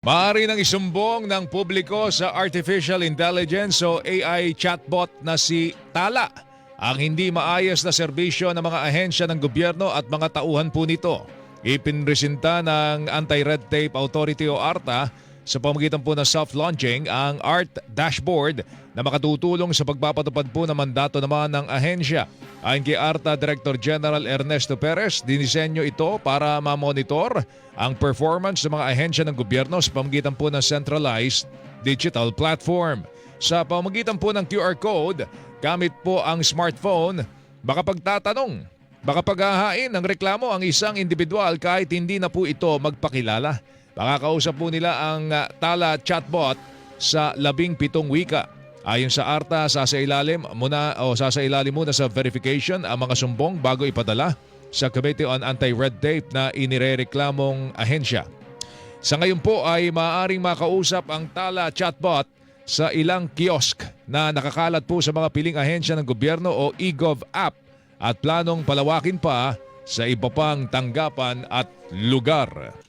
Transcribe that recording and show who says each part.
Speaker 1: Maaari nang isumbong ng publiko sa Artificial Intelligence o AI chatbot na si Tala ang hindi maayos na serbisyo ng mga ahensya ng gobyerno at mga tauhan po nito. Ipinresenta ng Anti-Red Tape Authority o ARTA sa pamamagitan po ng soft launching ang ART Dashboard na makatutulong sa pagpapatupad po ng mandato naman ng ahensya. Ayon kay ARTA Director General Ernesto Perez, dinisenyo ito para ma-monitor ang performance ng mga ahensya ng gobyerno sa pamamagitan po ng centralized digital platform. Sa pamamagitan po ng QR code, gamit po ang smartphone, makapagtatanong, makapaghahain ng reklamo ang isang individual kahit hindi na po ito magpakilala. Makakausap po nila ang Tala chatbot sa 17 wika. Ayon sa ARTA, sasailalim muna sa verification ang mga sumbong bago ipadala sa Committee on Anti-Red Tape na inirereklamong ahensya. Sa ngayon po ay maaaring makausap ang Tala chatbot sa ilang kiosk na nakakalat po sa mga piling ahensya ng gobyerno o eGov app at planong palawakin pa sa iba pang tanggapan at lugar.